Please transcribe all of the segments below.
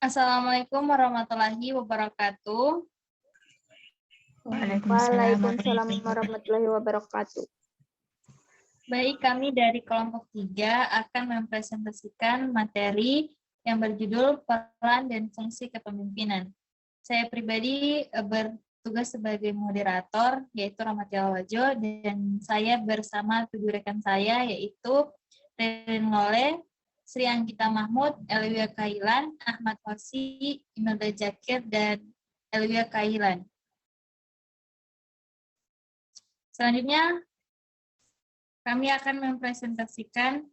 Assalamualaikum warahmatullahi wabarakatuh. Waalaikumsalam warahmatullahi wabarakatuh. Baik, kami dari kelompok 3 akan mempresentasikan materi yang berjudul peran dan fungsi kepemimpinan. Saya pribadi bertugas sebagai moderator, yaitu Rahmatia Wajo, dan saya bersama 7 rekan saya, yaitu Ririn Lole, Sri Anggita Mahmud, Elwia Kailan, Ahmad Hosi, Imelda Jakir, dan Elwia Kailan. Selanjutnya, kami akan mempresentasikan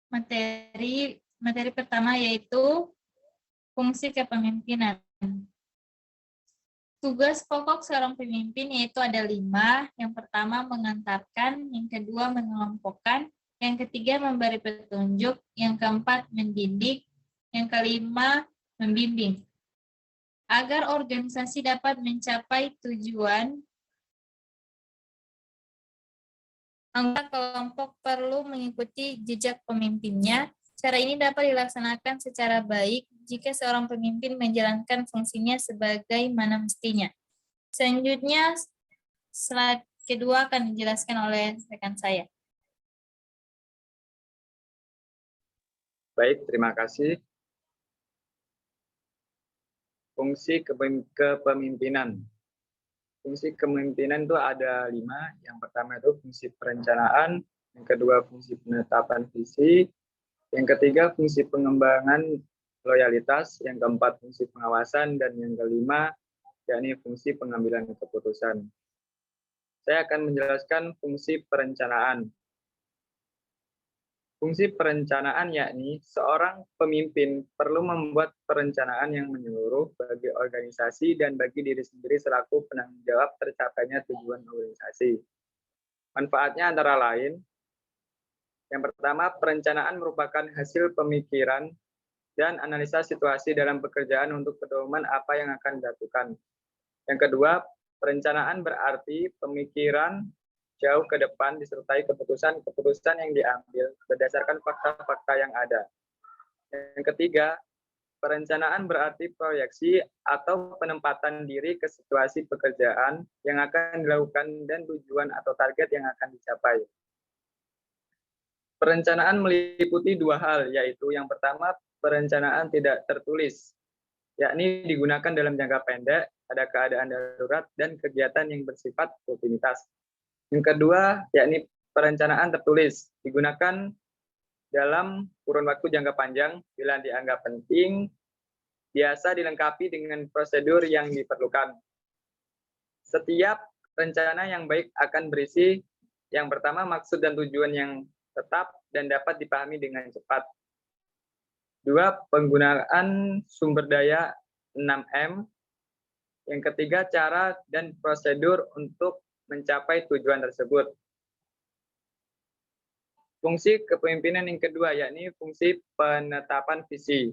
materi pertama, yaitu fungsi kepemimpinan. Tugas pokok seorang pemimpin yaitu ada 5. Yang pertama mengantarkan, yang kedua mengelompokkan, yang ketiga memberi petunjuk, yang keempat mendidik, yang kelima membimbing. Agar organisasi dapat mencapai tujuan, anggota kelompok perlu mengikuti jejak pemimpinnya. Cara ini dapat dilaksanakan secara baik jika seorang pemimpin menjalankan fungsinya sebagaimana mestinya. Selanjutnya, slide kedua akan dijelaskan oleh rekan saya. Baik, terima kasih. Fungsi kepemimpinan. Fungsi kepemimpinan itu ada 5. Yang pertama itu fungsi perencanaan, yang kedua fungsi penetapan visi, yang ketiga fungsi pengembangan loyalitas, yang keempat fungsi pengawasan, dan yang kelima yakni fungsi pengambilan keputusan. Saya akan menjelaskan fungsi perencanaan. Fungsi perencanaan yakni seorang pemimpin perlu membuat perencanaan yang menyeluruh bagi organisasi dan bagi diri sendiri selaku penanggung jawab tercapainya tujuan organisasi. Manfaatnya antara lain, yang pertama, perencanaan merupakan hasil pemikiran dan analisa situasi dalam pekerjaan untuk pedoman apa yang akan dilakukan. Yang kedua, perencanaan berarti pemikiran jauh ke depan disertai keputusan-keputusan yang diambil berdasarkan fakta-fakta yang ada. Yang ketiga, perencanaan berarti proyeksi atau penempatan diri ke situasi pekerjaan yang akan dilakukan dan tujuan atau target yang akan dicapai. Perencanaan meliputi 2 hal, yaitu yang pertama, perencanaan tidak tertulis, yakni digunakan dalam jangka pendek, ada keadaan darurat, dan kegiatan yang bersifat rutinitas. Yang kedua, yakni perencanaan tertulis, digunakan dalam kurun waktu jangka panjang bila dianggap penting, biasa dilengkapi dengan prosedur yang diperlukan. Setiap rencana yang baik akan berisi yang pertama maksud dan tujuan yang tetap dan dapat dipahami dengan cepat. 2, penggunaan sumber daya 6M. Yang ketiga, cara dan prosedur untuk mencapai tujuan tersebut. Fungsi kepemimpinan yang kedua yakni fungsi penetapan visi.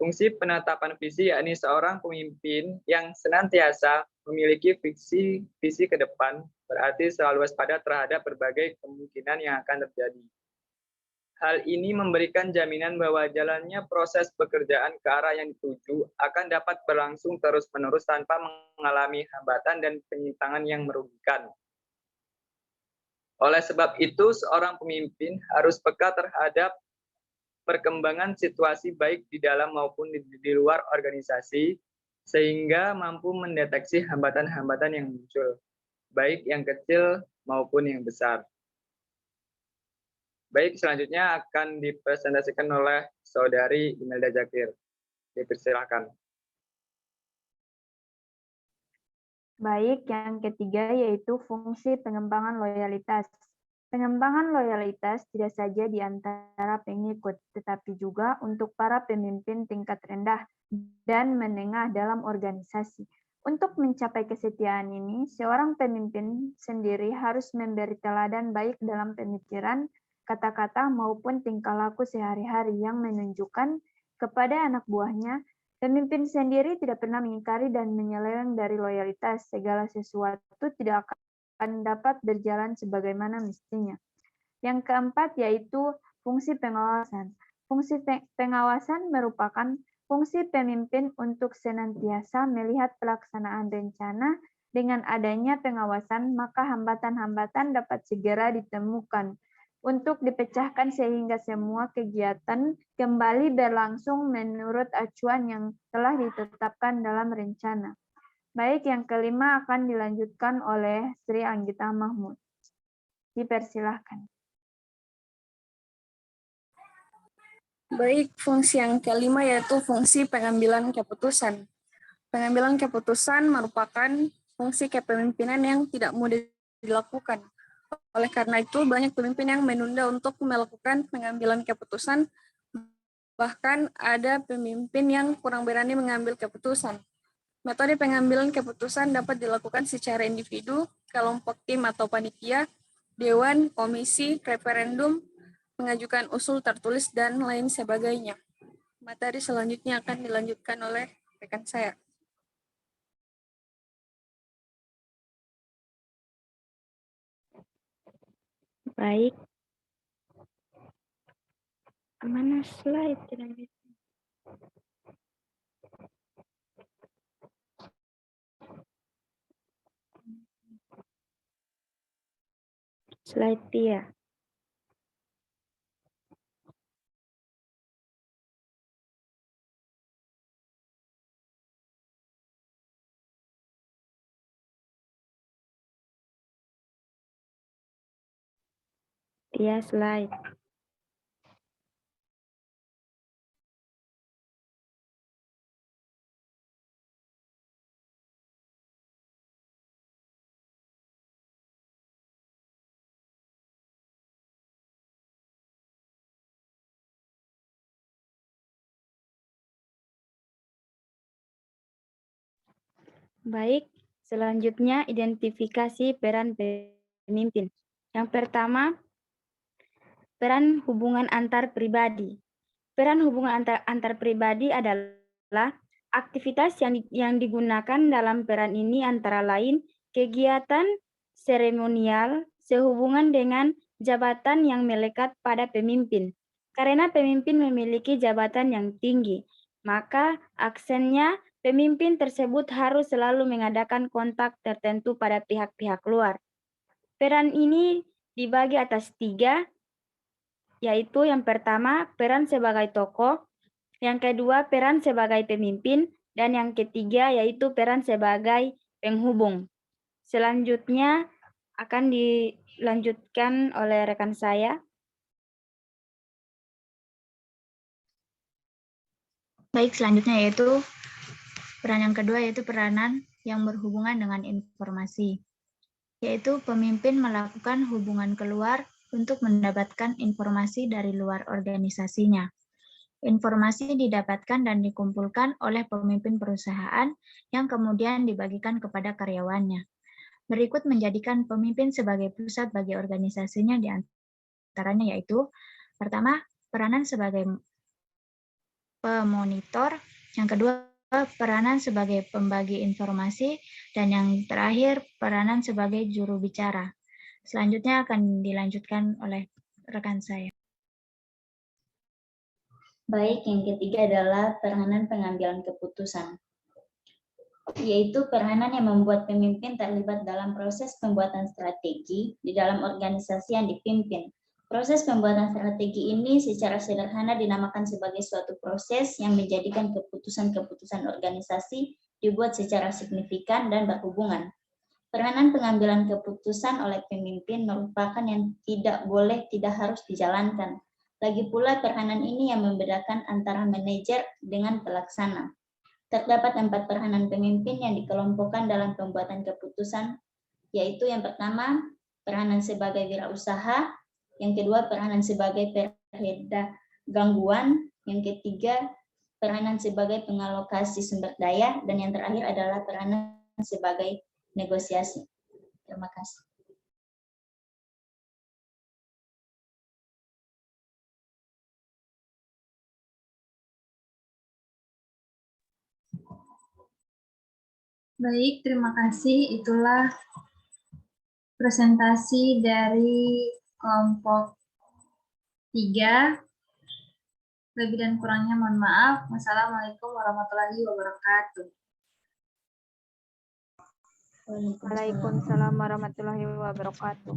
Fungsi penetapan visi yakni seorang pemimpin yang senantiasa memiliki visi ke depan, berarti selalu waspada terhadap berbagai kemungkinan yang akan terjadi. Hal ini memberikan jaminan bahwa jalannya proses pekerjaan ke arah yang dituju akan dapat berlangsung terus-menerus tanpa mengalami hambatan dan penyimpangan yang merugikan. Oleh sebab itu, seorang pemimpin harus peka terhadap perkembangan situasi baik di dalam maupun di luar organisasi, sehingga mampu mendeteksi hambatan-hambatan yang muncul, baik yang kecil maupun yang besar. Baik, selanjutnya akan dipresentasikan oleh Saudari Imelda Jakir. Dipersilakan. Baik, yang ketiga yaitu fungsi pengembangan loyalitas. Pengembangan loyalitas tidak saja di antara pengikut, tetapi juga untuk para pemimpin tingkat rendah dan menengah dalam organisasi. Untuk mencapai kesetiaan ini, seorang pemimpin sendiri harus memberi teladan baik dalam pemikiran, kata-kata maupun tingkah laku sehari-hari yang menunjukkan kepada anak buahnya. Pemimpin sendiri tidak pernah mengingkari dan menyeleweng dari loyalitas. Segala sesuatu tidak akan dapat berjalan sebagaimana mestinya. Yang keempat yaitu fungsi pengawasan. Fungsi pengawasan merupakan fungsi pemimpin untuk senantiasa melihat pelaksanaan rencana. Dengan adanya pengawasan, maka hambatan-hambatan dapat segera ditemukan untuk dipecahkan sehingga semua kegiatan kembali berlangsung menurut acuan yang telah ditetapkan dalam rencana. Baik, yang kelima akan dilanjutkan oleh Sri Anggita Mahmud. Dipersilahkan. Baik, fungsi yang kelima yaitu fungsi pengambilan keputusan. Pengambilan keputusan merupakan fungsi kepemimpinan yang tidak mudah dilakukan. Oleh karena itu, banyak pemimpin yang menunda untuk melakukan pengambilan keputusan, bahkan ada pemimpin yang kurang berani mengambil keputusan. Metode pengambilan keputusan dapat dilakukan secara individu, kelompok tim atau panitia, dewan, komisi, referendum, mengajukan usul tertulis, dan lain sebagainya. Materi selanjutnya akan dilanjutkan oleh rekan saya. Baik. Mana slide selanjutnya? Slide dia. Dia slide. Baik, selanjutnya identifikasi peran pemimpin. Yang pertama, peran hubungan antar pribadi. Peran hubungan antar pribadi adalah aktivitas yang digunakan dalam peran ini antara lain kegiatan seremonial sehubungan dengan jabatan yang melekat pada pemimpin. Karena pemimpin memiliki jabatan yang tinggi, maka aksennya pemimpin tersebut harus selalu mengadakan kontak tertentu pada pihak-pihak luar. Peran ini dibagi atas 3, yaitu yang pertama peran sebagai tokoh, yang kedua peran sebagai pemimpin, dan yang ketiga yaitu peran sebagai penghubung. Selanjutnya akan dilanjutkan oleh rekan saya. Baik, selanjutnya yaitu peran yang kedua yaitu peranan yang berhubungan dengan informasi, yaitu pemimpin melakukan hubungan keluar untuk mendapatkan informasi dari luar organisasinya. Informasi didapatkan dan dikumpulkan oleh pemimpin perusahaan yang kemudian dibagikan kepada karyawannya. Berikut menjadikan pemimpin sebagai pusat bagi organisasinya, di antaranya yaitu pertama, peranan sebagai pemonitor, yang kedua peranan sebagai pembagi informasi, dan yang terakhir peranan sebagai juru bicara. Selanjutnya akan dilanjutkan oleh rekan saya. Baik, yang ketiga adalah peranan pengambilan keputusan, yaitu peranan yang membuat pemimpin terlibat dalam proses pembuatan strategi di dalam organisasi yang dipimpin. Proses pembuatan strategi ini secara sederhana dinamakan sebagai suatu proses yang menjadikan keputusan-keputusan organisasi dibuat secara signifikan dan berhubungan. Peranan pengambilan keputusan oleh pemimpin merupakan yang tidak boleh, tidak harus dijalankan. Lagi pula peranan ini yang membedakan antara manajer dengan pelaksana. Terdapat 4 peranan pemimpin yang dikelompokkan dalam pembuatan keputusan, yaitu yang pertama, peranan sebagai wirausaha, yang kedua, peranan sebagai pereda gangguan, yang ketiga, peranan sebagai pengalokasi sumber daya, dan yang terakhir adalah peranan sebagai negosiasi. Terima kasih. Baik, terima kasih. Itulah presentasi dari kelompok 3 Lebih dan kurangnya mohon maaf. Wassalamualaikum warahmatullahi wabarakatuh. Waalaikumsalam warahmatullahi wabarakatuh.